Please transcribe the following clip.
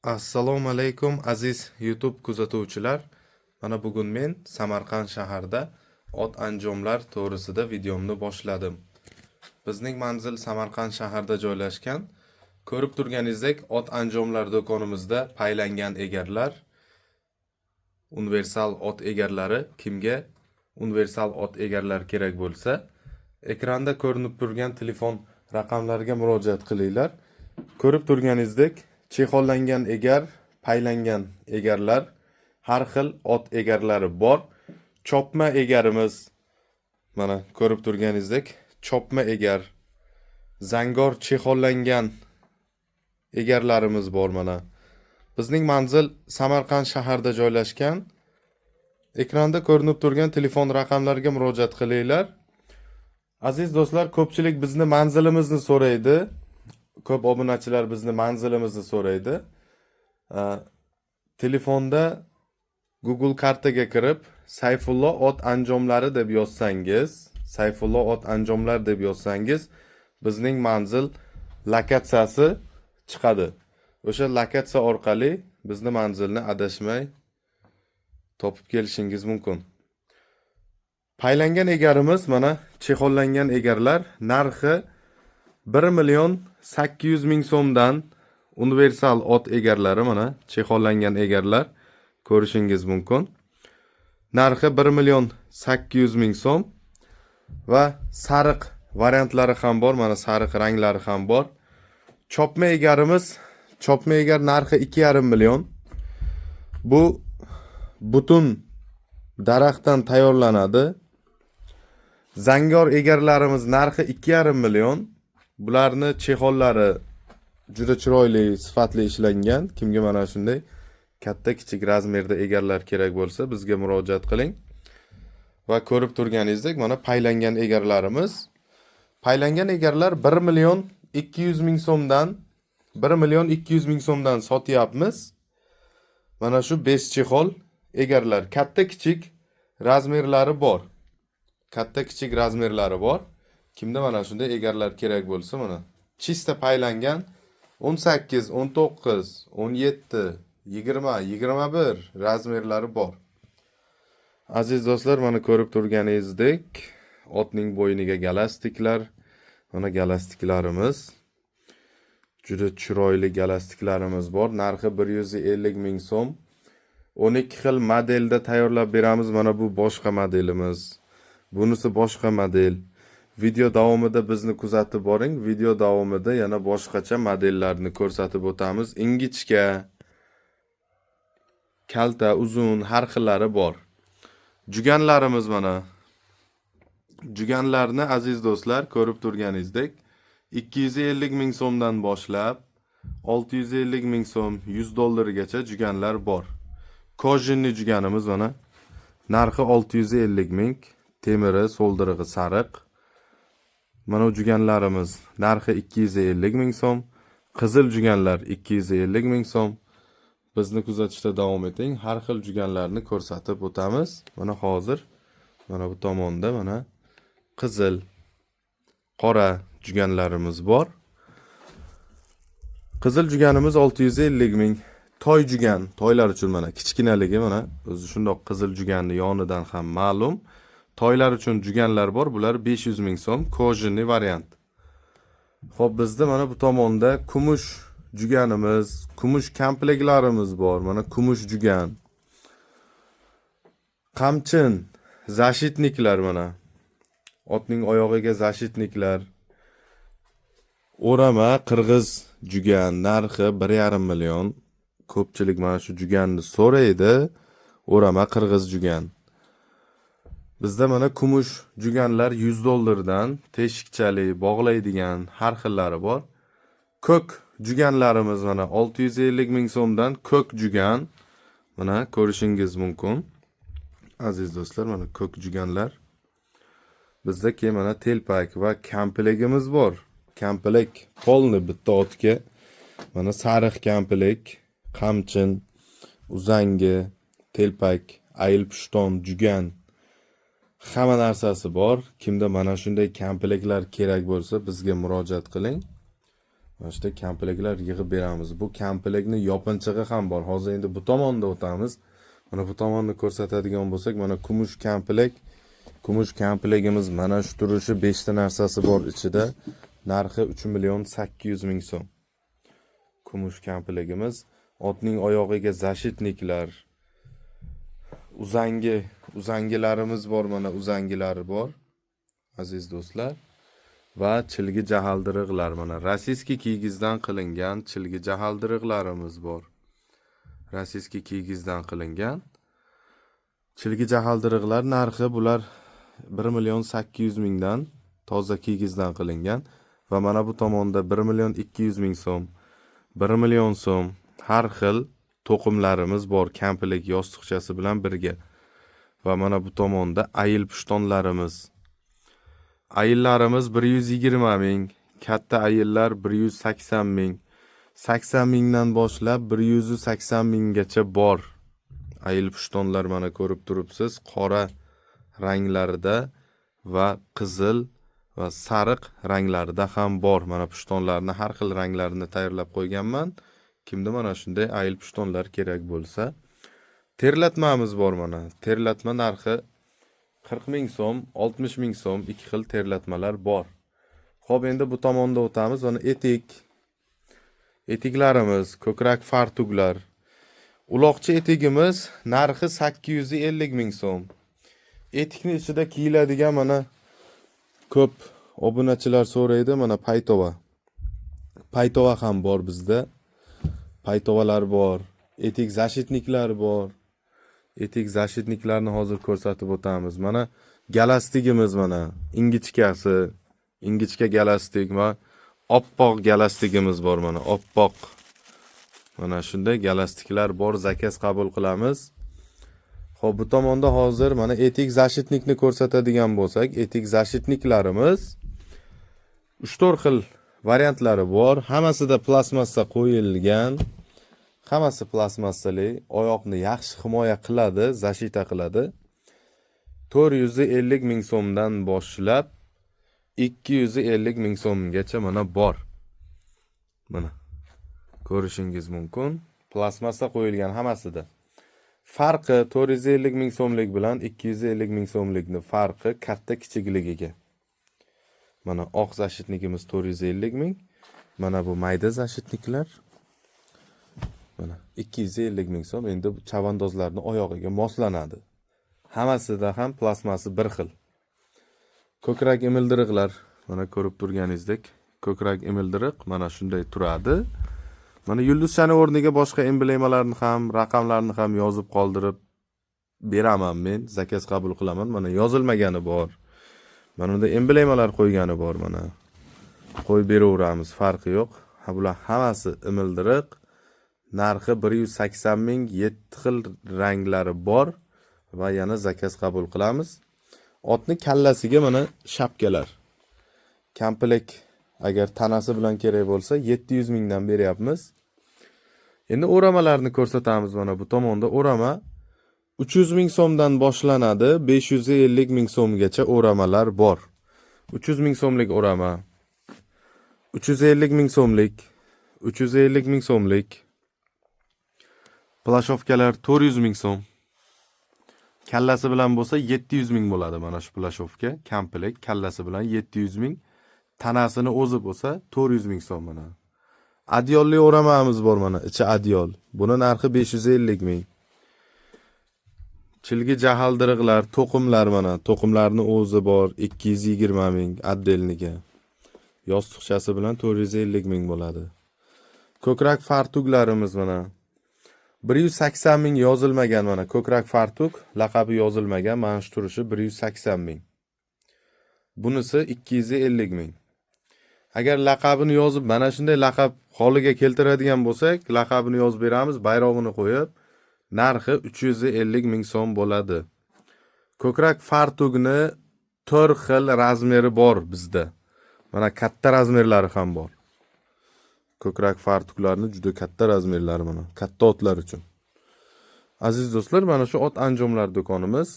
Assalomu alaykum aziz YouTube kuzatuvchilar. Mana bugun men Samarqand shahrida ot anjomlar to'g'risida videomni boshladim. Bizning manzil Samarqand shahrida joylashgan. Ko'rib turganingizdek, ot anjomlar do'konimizda paylangan egarlar, universal ot egarlari kimga universal ot egarlar kerak bo'lsa, ekranda ko'rinib turgan telefon raqamlariga murojaat qilinglar. Ko'rib turganingizdek, chexollangan egar, paylangan egarlar, har xil ot egarlari bor. Chopma egarimiz, mana ko'rib turganingizdek, chopma egar, zangor chexollangan egarlarimiz bor mana. Bizning manzil Samarqand shahrida joylashgan. Ekranda ko'rinib turgan telefon raqamlariga murojaat qilinglar. Aziz do'stlar, ko'pchilik bizni manzilimizni so'raydi. Ko'p obunachilar bizni manzilimizni so'raydi. Telefonda Google kartaga kirib, Sayfullo ot anjomlari deb yozsangiz, Sayfullo ot anjomlar deb yozsangiz, bizning manzil lokatsiyasi chiqadi. O'sha lokatsiya orqali bizni manzilni adashmay topib kelishingiz mumkin. Paylangan egarimiz mana chexollangan egarlar, narxi 1.800.000 so'mdan universal ot egarlari mana chexollangan egarlar ko'rishingiz mumkin. Narxi 1.800.000 so'm va sariq variantlari ham bor, mana sariq ranglari ham bor. Chopma egarimiz, chopma egar narxi 2,5 million. Bu butun daraxtdan tayyorlanadi. Zangor egarlarimiz narxi 2,5 million. Bularni chehollari juda chiroyli, sifatli ishlangan. Kimga mana shunday katta kichik razmerda egarlar kerak bo'lsa, bizga murojaat qiling. Va ko'rib turganingizdek, mana paylangan egarlarimiz. Paylangan egarlar 1.200.000 so'mdan 1.200.000 so'mdan sotyapmiz. Mana shu 5 chexol egarlar, katta kichik razmerlari bor. Katta kichik razmerlari bor. Kimda mana shunday egarlar kerak bo'lsa, mana chista paylangan 18, 19, 17, 20, 21 razmerlari bor. Aziz do'stlar, mana ko'rib turganingizdek, otning bo'yniga galastiklar, mana galastiklarimiz. Juda chiroyli galastiklarimiz bor. Narxi 150.000 so'm. 12 xil modelda tayyorlab beramiz. Mana bu boshqa modelimiz. Bunisi boshqa model. Video davomida bizni kuzatib boring. Video davomida yana boshqacha modellarni ko'rsatib o'tamiz. Ingichka, kalta, uzun, har xillari bor. Juganlarimiz mana. Juganlarni aziz do'stlar, ko'rib turganingizdek, 250.000 so'mdan boshlab 650.000 so'm, 100 dollargacha juganlar bor. Kojinli juganimiz mana. Narxi 650.000, temiri, soldirig'i sariq. Mana bu juganlarimiz narxi 250.000 so'm. Qizil juganlar 250.000 so'm. Bizni kuzatishda davom eting. Har xil juganlarni ko'rsatib o'tamiz. Mana hozir mana bu tomonda mana qizil, qora juganlarimiz bor. Qizil juganimiz 650.000. Toy jugan, toylar uchun mana kichkinaligi mana o'zi shundoq qizil juganni yonidan ham ma'lum. Toylar uchun juganlar bor. Bular 500.000 so'm, kojinli variant. Xo'p, bizda mana bu tomonda kumush juganimiz, kumush kompleklarimiz bor. Mana kumush jugan. Qamchin, zashitniklar mana. Otning oyog'iga zashitniklar. O'rama qirg'iz jugan, narxi 1,5 million. Ko'pchilik mana shu juganni so'raydi. O'rama qirg'iz jugan. Bizda mana kumush juganlar 100 dollardan teshikchali bog'laydigan har xillari bor. Ko'k juganlarimiz mana 650.000 so'mdan ko'k jugan. Mana ko'rishingiz mumkin. Aziz do'stlar, mana ko'k juganlar. Bizda keyin mana telpak va komplegimiz bor. Komplek polni bitta otga. Mana sariq komplek, qamchin, uzangi, telpak, ayil pushton, jugan. Hamma narsasi bor. Kimda mana shunday kompleklar kerak bo'lsa, bizga murojaat qiling. Mana shu kampliklar yig'ib beramiz. Bu kamplikni yopinchig'i ham bor. Hozir endi bu tomonda o'tamiz. Mana bu tomonni ko'rsatadigan bo'lsak, mana kumush kamplik. Kumush kampligimiz mana shu turishi 5 ta narsasi bor ichida. Narxi 3.800.000 so'm. Kumush kampligimiz. Otning oyog'iga zashitniklar, uzangilarimiz bor, mana uzangilari bor. Aziz do'stlar, va chilgi jahaldiriqlar, mana rossiyskiy kiyigizdan qilingan chilgi jahaldiriqlarimiz bor. Rossiyskiy kiyigizdan qilingan chilgi jahaldiriqlar narxi bular 1.800.000 dan toza kiyigizdan qilingan va mana bu tomonda 1.200.000 so'm, 1 million so'm har xil to'qimlarimiz bor kamplik yostiqchasi bilan birga. Va mana bu tomonda ayil pushtonlarimiz. Ayillarimiz 120.000, katta ayillar 180.000, 80.000 dan boshlab 180.000 gacha bor. Ayil pushtonlar mana ko'rib turibsiz, qora ranglarida va qizil va sariq ranglarida ham bor. Mana pushtonlarni har xil ranglarini tayyorlab qo'yganman. Kimda mana shunday ayil pushtonlar kerak bo'lsa, terlatmamiz bor mana. Terlatma narxi 40.000 so'm, 60.000 so'm, ikki xil terlatmalar bor. Xo'p, endi bu tomonda o'tamiz. Mana etiklarimiz, ko'krak fartuglar. Uloqchi etigimiz narxi 850.000 so'm. Etikni ichida kiyiladigan mana ko'p obunachilar so'raydi, mana paytova. Paytova ham bor bizda. Paytovalar bor, etik zashitniklar bor. Etik zashitniklarni hozir ko'rsatib o'tamiz. Mana galastigimiz, mana ingichka galastik va oppoq galastigimiz bor, mana oppoq. Mana shunday galastiklar bor, zakaz qabul qilamiz. Xo'p, bu tomonda hozir mana etik zashitnikni ko'rsatadigan bo'lsak, etik zashitniklarimiz 3-4 xil variantlari bor. Hammasida plastmassa qo'yilgan. Hammasi plastmassali, oyoqni yaxshi himoya qiladi, zashita qiladi. 450.000 so'mdan boshlab 250.000 so'mgacha mana bor. Mana ko'rishingiz mumkin. Plastmassa qo'yilgan hammasida. Farqi 450.000 so'mlik bilan 250.000 so'mlikning farqi katta kichikligiga. Mana oq zashitnikimiz 450.000. Mana bu mayda zashitniklar mana 250.000 so'm. Endi chavandozlarning oyog'iga moslanadi. Hammasida ham plastmasi bir xil. Ko'krak emildiriqlar, mana ko'rib turganingizdek, ko'krak emildiriq mana shunday turadi. Mana yulduzchani o'rniga boshqa emblemalarni ham, raqamlarni ham yozib qoldirib beraman men, zakaz qabul qilaman. Mana yozilmagani bor. Mana unda emblemalar qo'ygani bor, mana. Qo'yib beraveramiz, farqi yo'q. Ha, bular hammasi emildiriq. Narxi 180.000, 7 xil ranglari bor va yana zakaz qabul qilamiz. Otni kallasiga mana shapkalar. Kamplik agar tanasi bilan kerak bo'lsa 700.000 dan beryapmiz. Endi o'ramalarni ko'rsatamiz. Mana bu tomonda o'rama 300.000 so'mdan boshlanadi, 550.000 so'mgacha o'ramalar bor. 300.000 so'mlik o'rama, 350.000 so'mlik, 350.000 so'mlik. Plashovkalar 400.000 so'm. Kallasi bilan bo'lsa 700.000 bo'ladi mana shu plashovka. Kamplik kallasi bilan 700.000. Tanasini o'zi bo'lsa 400.000 so'm mana. Adyolli o'ramamiz bor mana, ichi adyol. Buni narxi 550.000. Chilgi jahaldiriqlar, to'qimlar mana, to'qimlarni o'zi bor 220.000 addelniga. Yostiqchasi bilan 450.000 bo'ladi. Ko'krak fartuglarimiz mana 180.000 yozilmagan mana ko'krak fartug, laqabi yozilmagan, mana shu turishi 180.000. Bunisi 250.000. Agar laqabini yozib mana shunday laqab holiga keltiradigan bo'lsak, laqabini yozib beramiz, bayrog'ini qo'yib, narxi 350.000 so'm bo'ladi. Ko'krak fartugni 4 xil razmeri bor bizda. Mana katta razmerlari ham bor. Ko'krak fartuglarni juda katta razmerlari mana, katta otlar uchun. Aziz do'stlar, mana shu ot anjomlar do'konimiz.